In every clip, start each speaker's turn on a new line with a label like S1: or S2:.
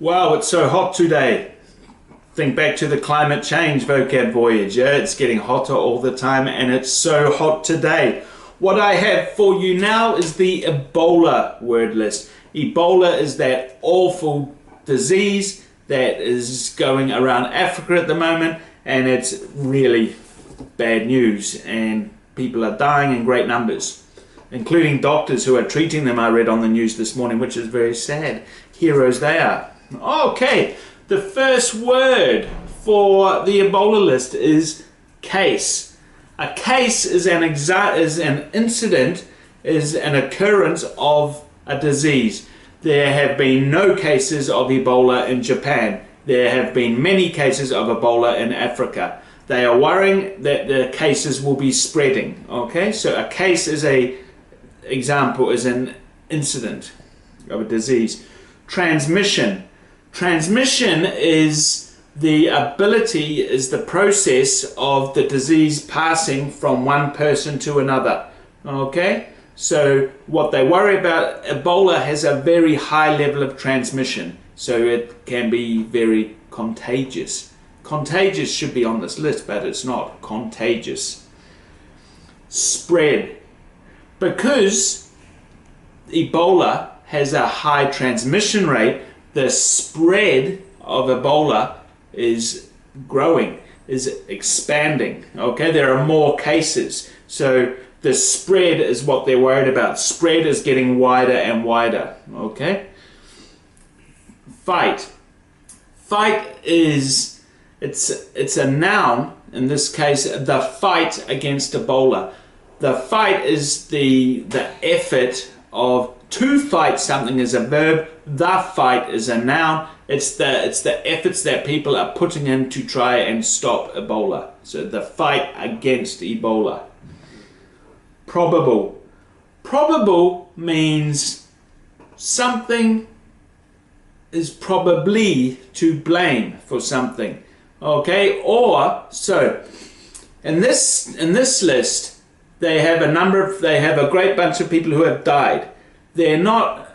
S1: Wow, it's so hot today. Think back to the climate change vocab voyage. Yeah, it's getting hotter all the time and it's so hot today. What I have for you now is the Ebola word list. Ebola is that awful disease that is going around Africa at the moment, and it's really bad news and people are dying in great numbers, including doctors who are treating them. I read on the news this morning, which is very sad. Heroes they are. Okay, the first word for the Ebola list is case. A case is an incident, is an occurrence of a disease. There have been no cases of Ebola in Japan. There have been many cases of Ebola in Africa. They are worrying that the cases will be spreading. Okay, so a case is an example, is an incident of a disease. Transmission. Transmission is the ability, is the process of the disease passing from one person to another. Okay, so what they worry about, Ebola has a very high level of transmission, so it can be very contagious. Contagious should be on this list, but it's not. Contagious. Spread. Because Ebola has a high transmission rate, the spread of Ebola is growing, is expanding. Okay, there are more cases. So the spread is what they're worried about. Spread is getting wider and wider. Okay. Fight. Fight is, it's a noun, in this case, the fight against Ebola. The fight is the effort of, to fight something is a verb, the fight is a noun. It's the efforts that people are putting in to try and stop Ebola. So the fight against Ebola. Probable. Probable means something is probably to blame for something. Okay, or so in this list they have a great bunch of people who have died. They're not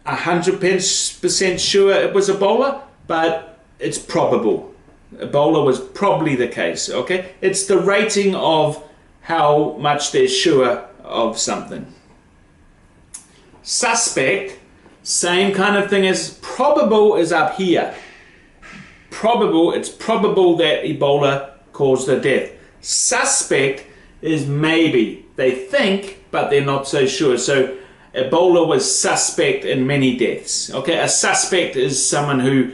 S1: 100% sure it was Ebola, but it's probable. Ebola was probably the case. Okay, it's the rating of how much they're sure of something. Suspect, same kind of thing as probable, is up here. Probable, it's probable that Ebola caused the death. Suspect is maybe. They think, but they're not so sure. So Ebola was suspect in many deaths. Okay, a suspect is someone who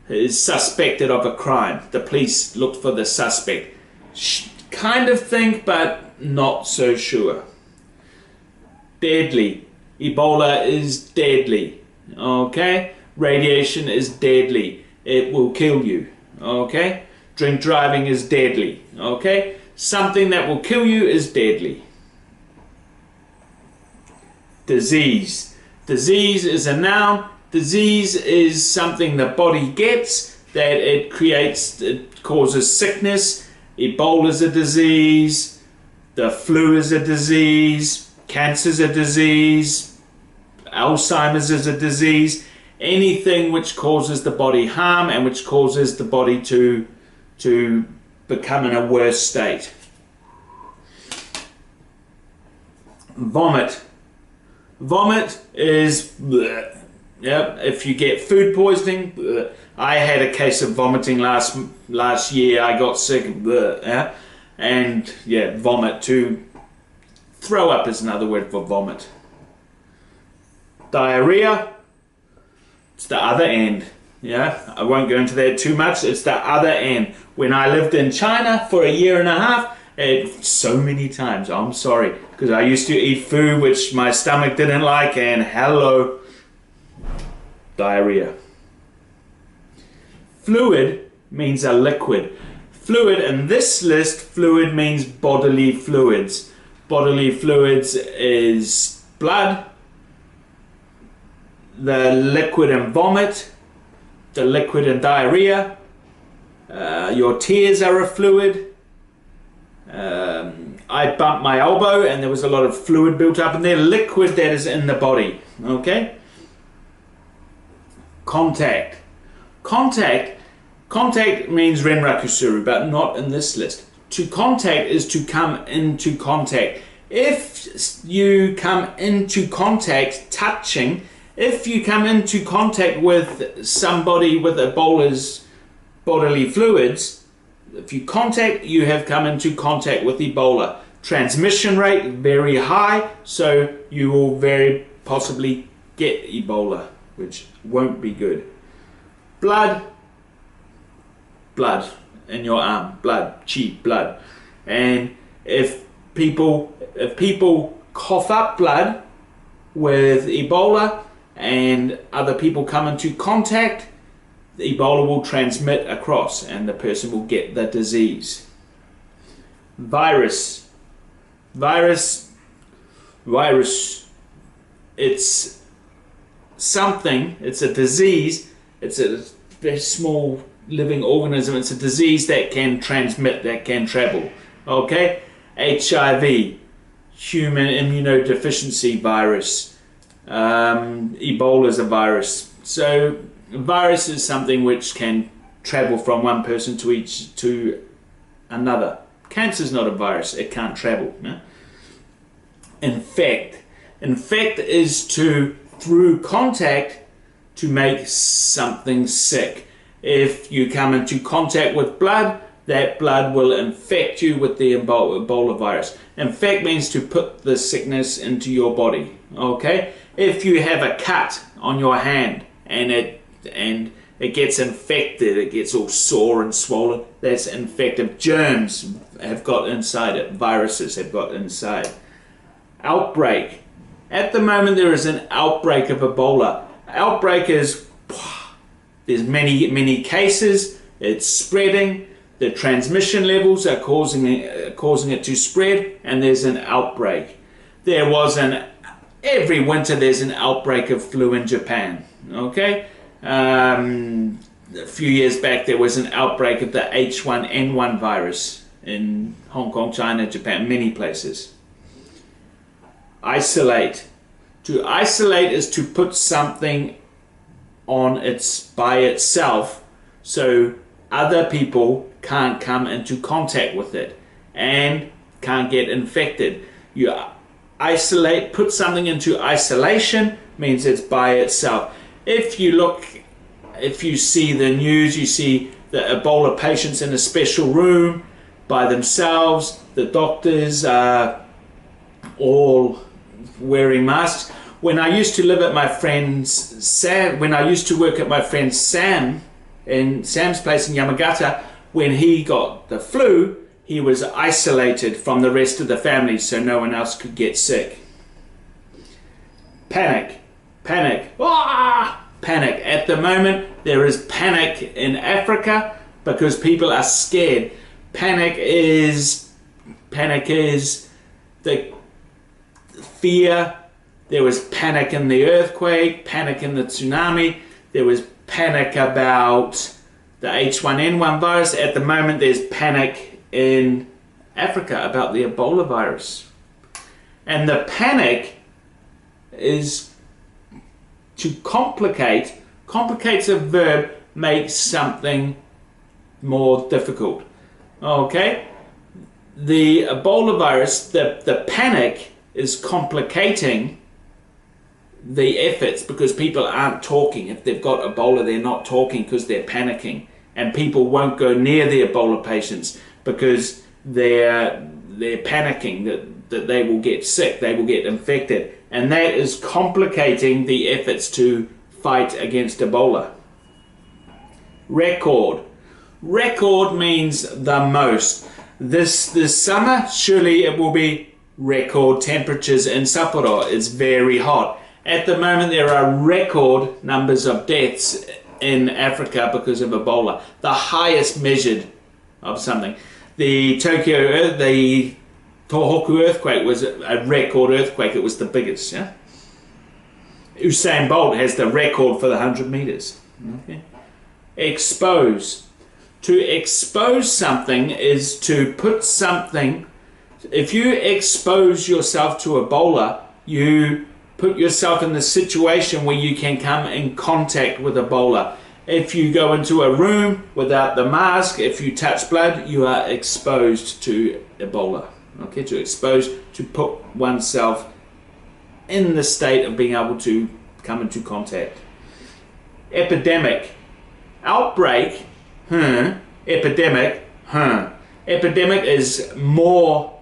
S1: is suspected of a crime. The police looked for the suspect. Kind of think, but not so sure. Deadly. Ebola is deadly. Okay, radiation is deadly. It will kill you. Okay, drink driving is deadly. Okay, something that will kill you is deadly. Disease. Disease is a noun. Disease is something the body gets, that it creates, it causes sickness. Ebola is a disease. The flu is a disease. Cancer is a disease. Alzheimer's is a disease. Anything which causes the body harm and which causes the body to become in a worse state. Vomit. Vomit is bleh. Yep, if you get food poisoning. Bleh. I had a case of vomiting last year. I got sick. Bleh, yeah? And yeah, vomit too. Throw up is another word for vomit. Diarrhea. It's the other end. Yeah, I won't go into that too much. It's the other end. When I lived in China for a year and a half, so many times, I'm sorry, because I used to eat food which my stomach didn't like, and hello, diarrhea. Fluid means a liquid. Fluid, in this list, fluid means bodily fluids. Bodily fluids is blood, the liquid in vomit, the liquid in diarrhea, your tears are a fluid. I bumped my elbow and there was a lot of fluid built up in there, liquid that is in the body. Okay? Contact. Contact means renrakusuru, but not in this list. To contact is to come into contact. If you come into contact touching, if you come into contact with somebody with Ebola's bodily fluids, if you contact, you have come into contact with Ebola. Transmission rate very high, so you will very possibly get Ebola, which won't be good. Blood in your arm, blood. And if people cough up blood with Ebola and other people come into contact, the Ebola will transmit across and the person will get the disease. Virus. It's something, it's a disease, it's a very small living organism, it's a disease that can transmit, that can travel. Okay? HIV, human immunodeficiency virus. Ebola is a virus. So a virus is something which can travel from one person to another. Cancer is not a virus, it can't travel. No? Infect is through contact to make something sick. If you come into contact with blood, that blood will infect you with the Ebola virus. Infect means to put the sickness into your body. Okay? If you have a cut on your hand and it gets infected, it gets all sore and swollen, that's infective. Germs have got inside it, viruses have got inside. Outbreak. At the moment there is an outbreak of Ebola. Outbreak is, there's many cases, it's spreading, the transmission levels are causing it to spread, and there's an outbreak. Every winter there's an outbreak of flu in Japan. Okay? A few years back there was an outbreak of the H1N1 virus in Hong Kong, China, Japan, many places. Isolate. To isolate is to put something on by itself so other people can't come into contact with it and can't get infected. You isolate, put something into isolation means it's by itself. If you see the news, you see the Ebola patients in a special room by themselves, the doctors are all wearing masks. When I used to live at my friend's when I used to work at my friend Sam's place in Yamagata, when he got the flu, he was isolated from the rest of the family so no one else could get sick. Panic. Panic. At the moment, there is panic in Africa because people are scared. Panic is the fear. There was panic in the earthquake, panic in the tsunami. There was panic about the H1N1 virus. At the moment, there's panic in Africa about the Ebola virus. And the panic is to complicate. Complicates a verb, makes something more difficult. Okay? The Ebola virus, the panic is complicating the efforts because people aren't talking. If they've got Ebola, they're not talking because they're panicking. And people won't go near the Ebola patients because they're panicking that they will get sick, they will get infected. And that is complicating the efforts to fight against Ebola. Record. Record means the most. This summer, surely it will be record temperatures in Sapporo. It's very hot. At the moment, there are record numbers of deaths in Africa because of Ebola. The highest measured of something. The Tohoku earthquake was a record earthquake. It was the biggest. Yeah? Usain Bolt has the record for the 100 meters. Okay. Expose. To expose something is to put something. If you expose yourself to Ebola, you put yourself in the situation where you can come in contact with Ebola. If you go into a room without the mask, if you touch blood, you are exposed to Ebola. Okay, to put oneself in the state of being able to come into contact. Epidemic. Outbreak. Epidemic. Epidemic is more,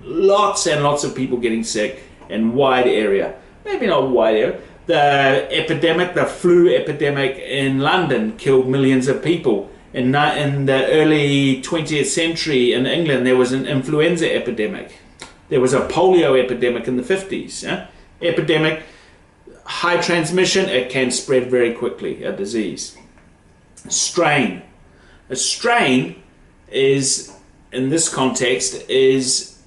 S1: lots and lots of people getting sick in wide area. Maybe not wide area. The epidemic, the flu epidemic in London killed millions of people. In the early 20th century in England, there was an influenza epidemic. There was a polio epidemic in the 50s. Epidemic, high transmission, it can spread very quickly, a disease. Strain. A strain is, in this context, is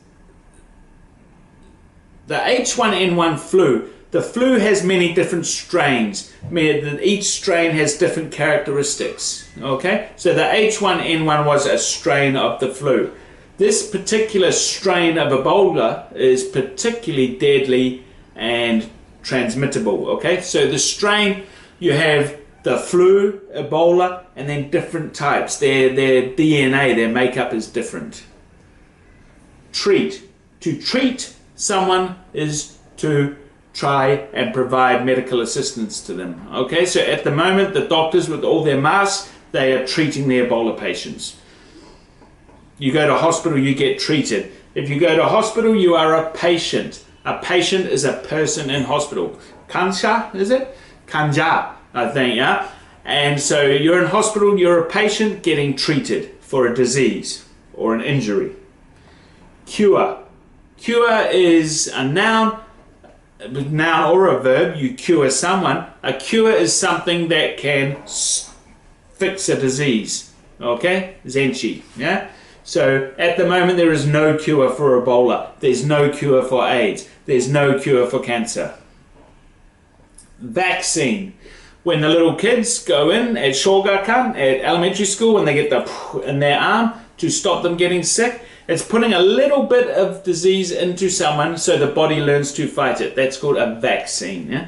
S1: the H1N1 flu. The flu has many different strains. Each strain has different characteristics. Okay, so the H1N1 was a strain of the flu. This particular strain of Ebola is particularly deadly and transmittable. Okay, so the strain, you have the flu, Ebola, and then different types. Their DNA, their makeup is different. Treat. To treat someone is to try and provide medical assistance to them. Okay, so at the moment, the doctors with all their masks, they are treating the Ebola patients. You go to hospital, you get treated. If you go to hospital, you are a patient. A patient is a person in hospital. Kansha, is it? Kanja, I think, yeah? And so you're in hospital, you're a patient getting treated for a disease or an injury. Cure. Cure is a noun or a verb. You cure someone. A cure is something that can fix a disease. Okay? Zenchi. Yeah? So at the moment there is no cure for Ebola. There's no cure for AIDS. There's no cure for cancer. Vaccine. When the little kids go in at Shogakan, at elementary school, and they get the in their arm to stop them getting sick, it's putting a little bit of disease into someone so the body learns to fight it. That's called a vaccine. Yeah?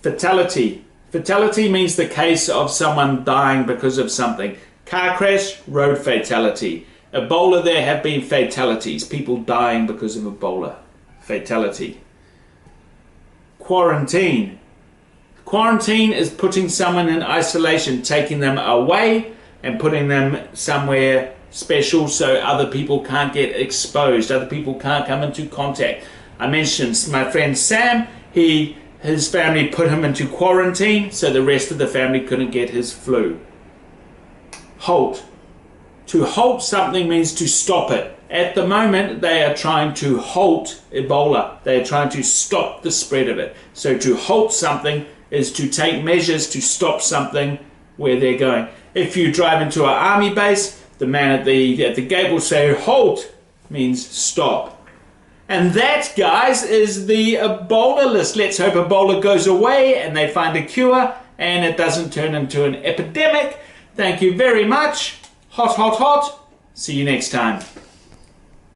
S1: Fatality. Fatality means the case of someone dying because of something. Car crash, road fatality. Ebola, there have been fatalities. People dying because of Ebola. Fatality. Quarantine. Quarantine is putting someone in isolation, taking them away and putting them somewhere special so other people can't get exposed, other people can't come into contact. I mentioned my friend Sam, his family put him into quarantine so the rest of the family couldn't get his flu. Halt. To halt something means to stop it. At the moment they are trying to halt Ebola. They are trying to stop the spread of it. So to halt something is to take measures to stop something where they're going. If you drive into an army base, the man at the gate will say halt, means stop. And that, guys, is the Ebola list. Let's hope Ebola goes away and they find a cure and it doesn't turn into an epidemic. Thank you very much. Hot, hot, hot. See you next time.